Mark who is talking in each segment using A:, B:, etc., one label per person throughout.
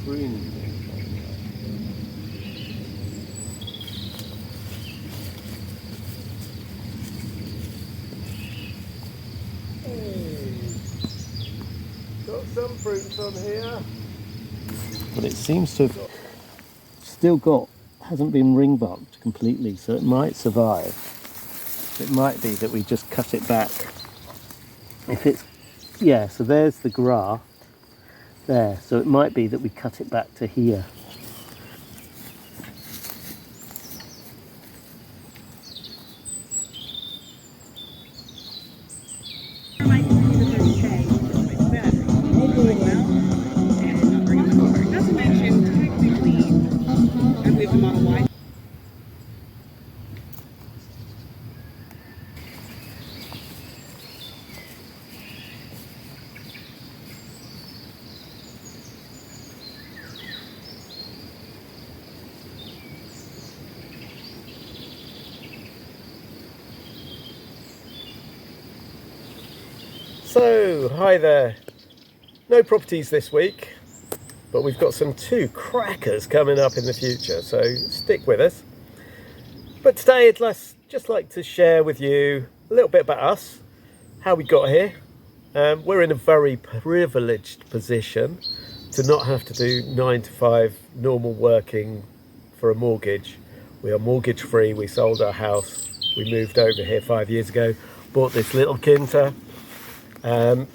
A: pruning thing. Got some fruits on here. But it seems to have still hasn't been ring barked completely, so it might survive. It might be that we just cut it back. If it's, yeah, so there's the graft there, so it might be that we cut it back to here. So, hi there. No properties this week, but we've got two crackers coming up in the future, so stick with us. But today I'd just like to share with you a little bit about us, how we got here. We're in a very privileged position to not have to do 9 to 5 normal working for a mortgage. We are mortgage free. We sold our house. We moved over here 5 years ago, bought this little Kinta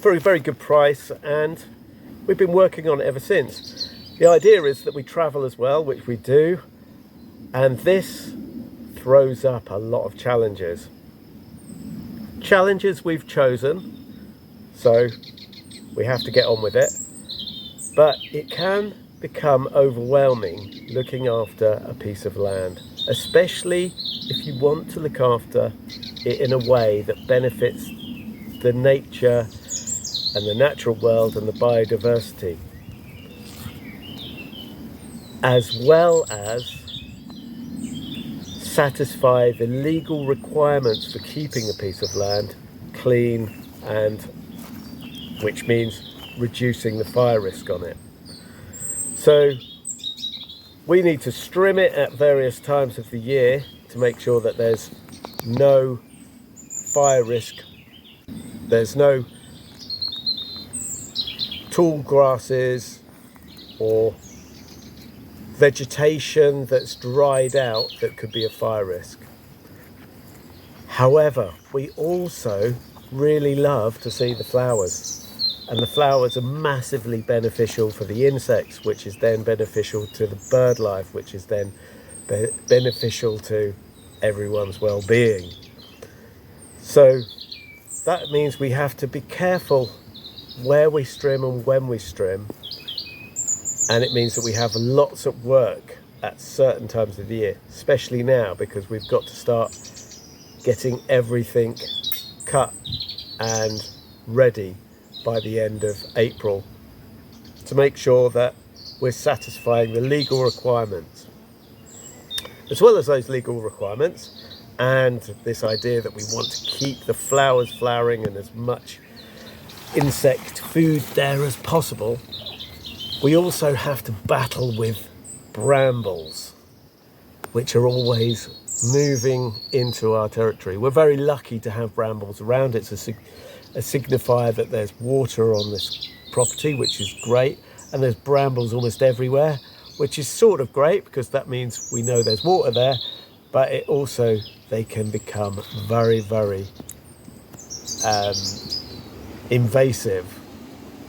A: for a very good price, and we've been working on it ever since. The idea is that we travel as well, which we do, and this throws up a lot of challenges we've chosen, so we have to get on with it. But it can become overwhelming looking after a piece of land, especially if you want to look after it in a way that benefits the nature and the natural world and the biodiversity, as well as satisfy the legal requirements for keeping a piece of land clean, and which means reducing the fire risk on it. So we need to trim it at various times of the year to make sure that there's no fire risk. There's no tall grasses or vegetation that's dried out that could be a fire risk. However, we also really love to see the flowers, and the flowers are massively beneficial for the insects, which is then beneficial to the bird life, which is then beneficial to everyone's well-being. So that means we have to be careful where we trim and when we trim, and it means that we have lots of work at certain times of the year, especially now, because we've got to start getting everything cut and ready by the end of April to make sure that we're satisfying the legal requirements. As well as those legal requirements and this idea that we want to keep the flowers flowering and as much insect food there as possible, we also have to battle with brambles, which are always moving into our territory. We're very lucky to have brambles around. It's a signifier that there's water on this property, which is great, and there's brambles almost everywhere, which is sort of great because that means we know there's water there, but it also, they can become very, very invasive.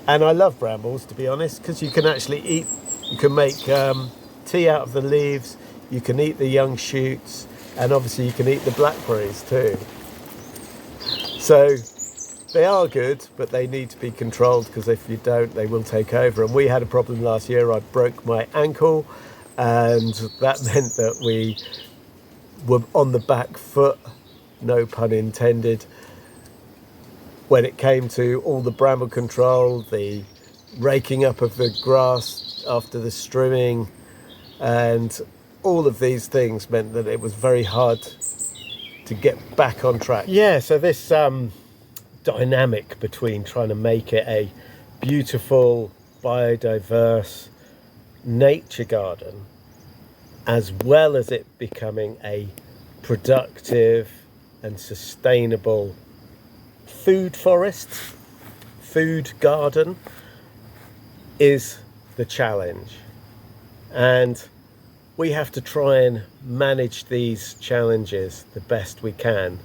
A: And I love brambles, to be honest, because you can actually eat, you can make tea out of the leaves, you can eat the young shoots, and obviously you can eat the blackberries too. So they are good, but they need to be controlled, because if you don't, they will take over. And we had a problem last year. I broke my ankle, and that meant that we were on the back foot, no pun intended, when it came to all the bramble control, the raking up of the grass after the trimming, and all of these things meant that it was very hard to get back on track. Yeah, so this dynamic between trying to make it a beautiful, biodiverse, nature garden, as well as it becoming a productive and sustainable food forest, food garden, is the challenge. And we have to try and manage these challenges the best we can,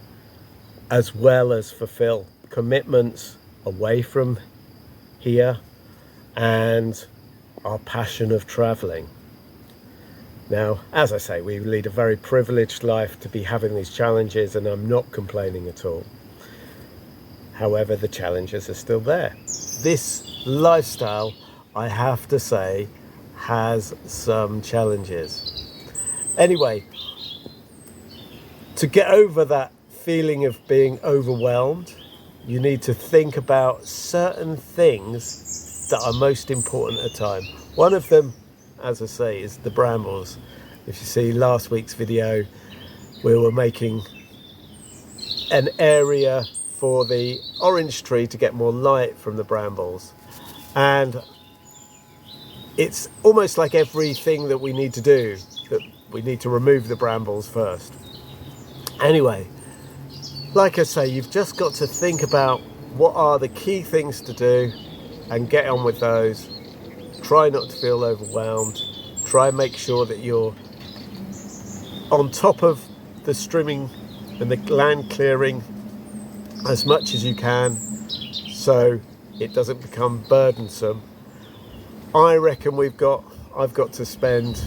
A: as well as fulfill commitments away from here and our passion of traveling. Now, as I say, we lead a very privileged life to be having these challenges, and I'm not complaining at all. However, the challenges are still there. This lifestyle, I have to say, has some challenges. Anyway, to get over that feeling of being overwhelmed, you need to think about certain things that are most important at a time. One of them, as I say, is the brambles. If you see last week's video, we were making an area for the orange tree to get more light from the brambles, and it's almost like everything that we need to do, that we need to remove the brambles first. Anyway, like I say, you've just got to think about what are the key things to do and get on with those. Try not to feel overwhelmed. Try and make sure that you're on top of the trimming and the land clearing as much as you can, so it doesn't become burdensome. I reckon I've got to spend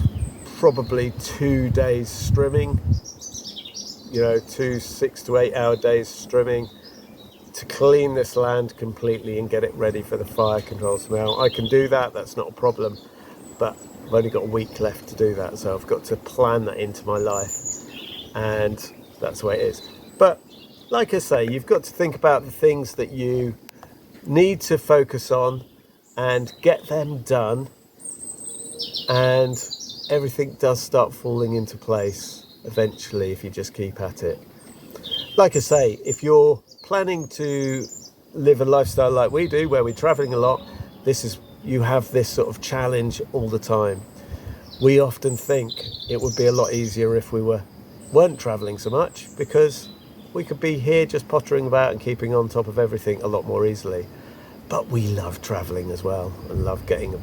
A: probably 2 days trimming, 2 6 to 8 hour days trimming, to clean this land completely and get it ready for the fire controls. Now, I can do that, that's not a problem, but I've only got a week left to do that, so I've got to plan that into my life, and that's the way it is. But like I say, you've got to think about the things that you need to focus on and get them done, and everything does start falling into place eventually if you just keep at it. Like I say, if you're planning to live a lifestyle like we do, where we're traveling a lot, you have this sort of challenge all the time. We often think it would be a lot easier if we weren't traveling so much, because we could be here just pottering about and keeping on top of everything a lot more easily. But we love traveling as well and love going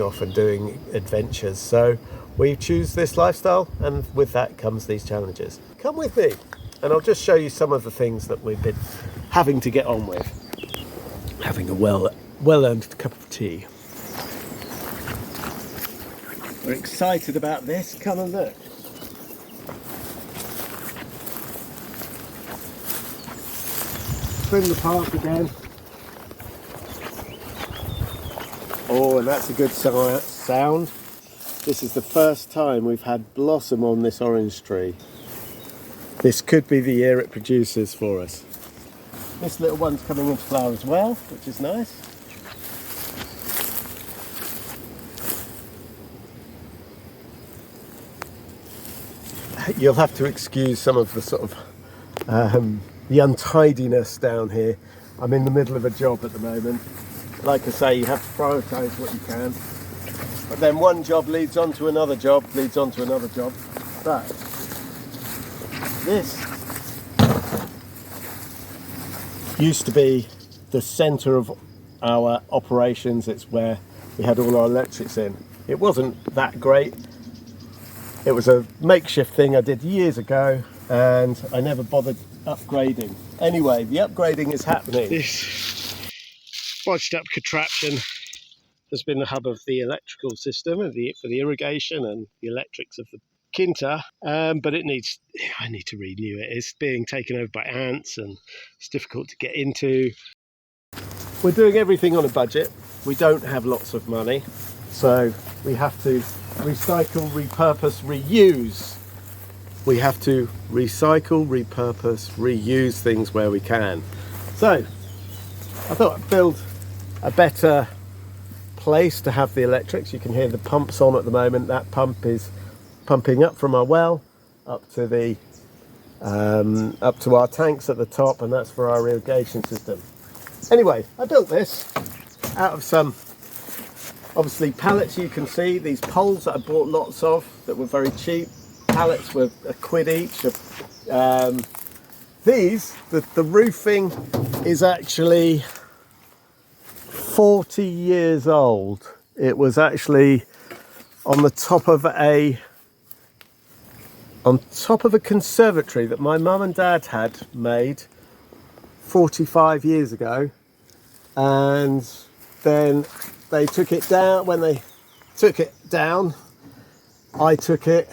A: off and doing adventures. So we choose this lifestyle, and with that comes these challenges. Come with me and I'll just show you some of the things that we've been having to get on with. Having a well-earned cup of tea. We're excited about this. Come and look. Trim the park again. Oh, and that's a good sound. This is the first time we've had blossom on this orange tree. This could be the year it produces for us. This little one's coming into flower as well, which is nice. You'll have to excuse some of the sort of the untidiness down here. I'm in the middle of a job at the moment. Like I say, you have to prioritise what you can. But then one job leads on to another job, leads on to another job. But this used to be the centre of our operations. It's where we had all our electrics in. It wasn't that great. It was a makeshift thing I did years ago, and I never bothered upgrading. Anyway, the upgrading is happening. This bodged up contraption has been the hub of the electrical system for the irrigation and the electrics of the Kinta, but I need to renew it. It's being taken over by ants and it's difficult to get into. We're doing everything on a budget. We don't have lots of money, so we have to recycle, repurpose, reuse. We have to recycle, repurpose, reuse things where we can. So I thought I'd build a better place to have the electrics. You can hear the pumps on at the moment. That pump is pumping up from our well up to our tanks at the top, and that's for our irrigation system. Anyway, I built this out of some Obviously pallets, you can see these poles that I bought lots of that were very cheap. Pallets were £1 each. The roofing is actually 40 years old. It was actually on top of a conservatory that my mum and dad had made 45 years ago, and then they took it down. When they took it down, I took it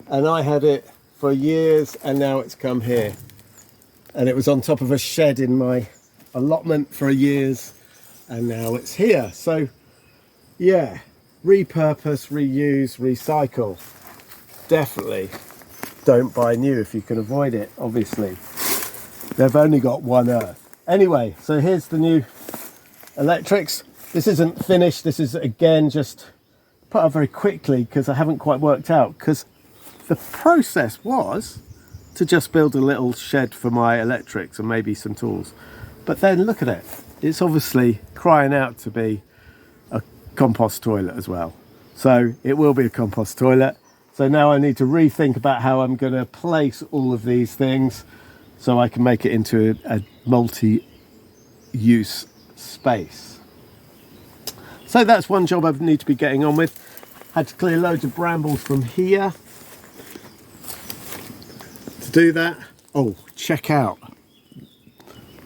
A: and I had it for years, and now it's come here, and it was on top of a shed in my allotment for years, and now it's here. So yeah, repurpose, reuse, recycle. Definitely don't buy new if you can avoid it. Obviously they've only got one earth. Anyway, so here's the new electrics. This isn't finished. This is again just put up very quickly because I haven't quite worked out, because the process was to just build a little shed for my electrics and maybe some tools, but then look at it, it's obviously crying out to be a compost toilet as well. So it will be a compost toilet. So now I need to rethink about how I'm going to place all of these things so I can make it into a multi-use space. So that's one job I need to be getting on with. Had to clear loads of brambles from here to do that. Oh, check out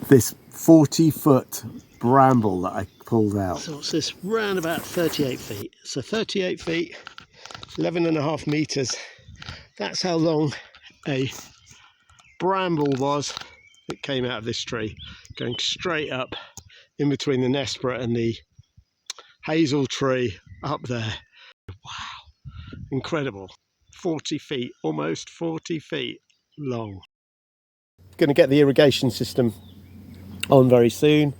A: this 40-foot bramble that I pulled out. So it's this round about 38 feet. So 38 feet, 11.5 meters. That's how long a bramble was that came out of this tree, going straight up in between the Nesprit and the hazel tree up there. Wow, incredible. 40 feet, almost 40 feet long. Going to get the irrigation system on very soon,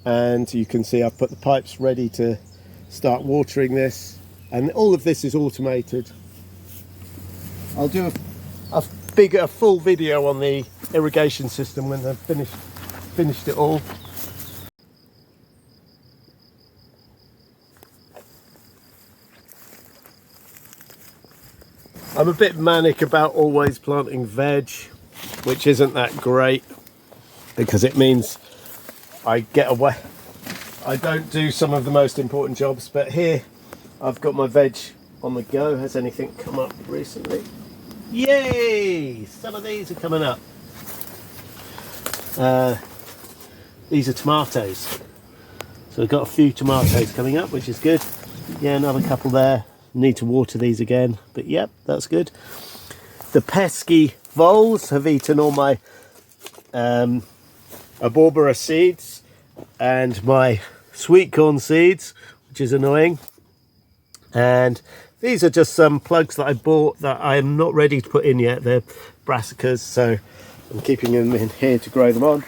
A: and you can see I've put the pipes ready to start watering this, and all of this is automated. I'll do a full video on the irrigation system when I've finished it all. I'm a bit manic about always planting veg, which isn't that great because it means I get away. I don't do some of the most important jobs, but here I've got my veg on the go. Has anything come up recently? Yay! Some of these are coming up. These are tomatoes. So we've got a few tomatoes coming up, which is good. Yeah, another couple there. Need to water these again, but yep, that's good. The pesky voles have eaten all my abobora seeds and my sweet corn seeds, which is annoying. And these are just some plugs that I bought that I'm not ready to put in yet. They're brassicas, so I'm keeping them in here to grow them on.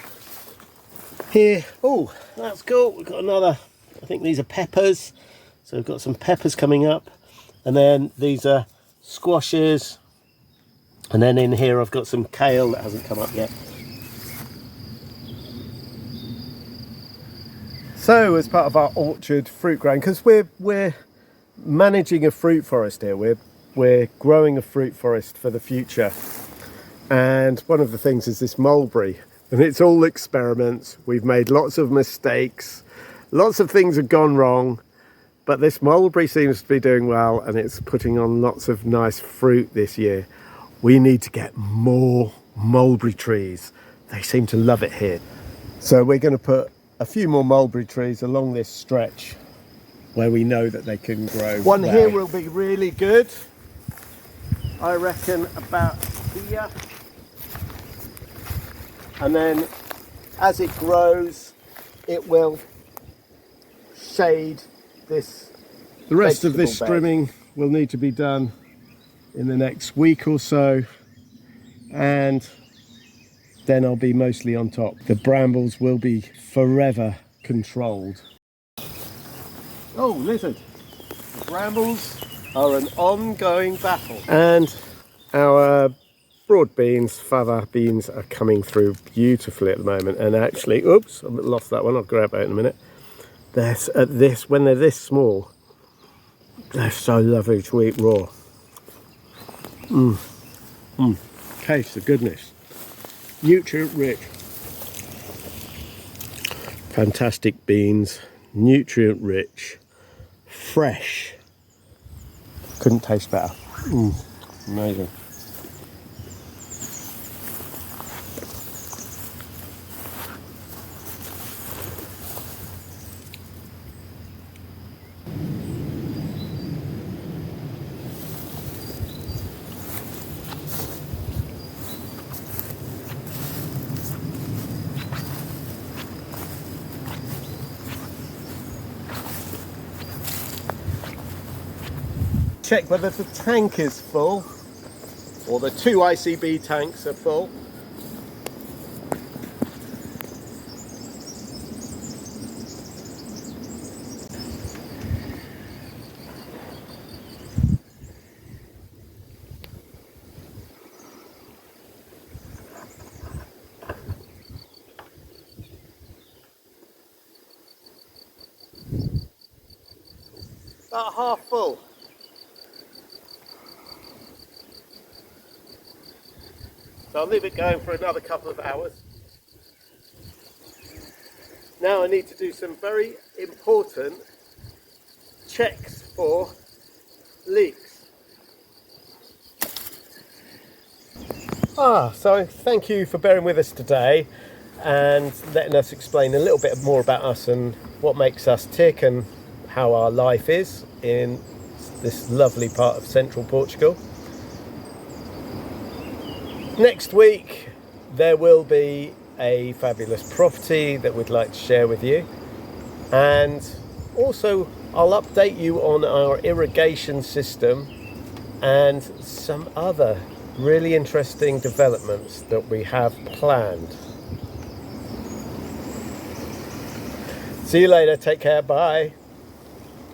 A: Here, oh, that's cool. We've got another, I think these are peppers. So we've got some peppers coming up. And then these are squashes. And then in here I've got some kale that hasn't come up yet. So as part of our orchard fruit growing, because we're managing a fruit forest here, we're growing a fruit forest for the future. And one of the things is this mulberry. And it's all experiments. We've made lots of mistakes. Lots of things have gone wrong. But this mulberry seems to be doing well, and it's putting on lots of nice fruit this year. We need to get more mulberry trees. They seem to love it here. So we're going to put a few more mulberry trees along this stretch where we know that they can grow. One well. Here will be really good. I reckon about here. And then as it grows, it will shade this. The rest of this trimming will need to be done in the next week or so, and then I'll be mostly on top. The brambles will be forever controlled. Oh, lizard. The brambles are an ongoing battle. And our broad beans, fava beans, are coming through beautifully at the moment. And actually, oops, I lost that one. I'll grab it in a minute. when they're this small, they're so lovely to eat raw. Taste the goodness. Nutrient rich. Fantastic beans, nutrient rich, fresh. Couldn't taste better. Amazing. Check whether the tank is full, or the 2 ICB tanks are full. About half full. So I'll leave it going for another couple of hours. Now I need to do some very important checks for leaks. So thank you for bearing with us today and letting us explain a little bit more about us and what makes us tick and how our life is in this lovely part of central Portugal. Next week there will be a fabulous property that we'd like to share with you, and also I'll update you on our irrigation system and some other really interesting developments that we have planned. See you later, take care, bye.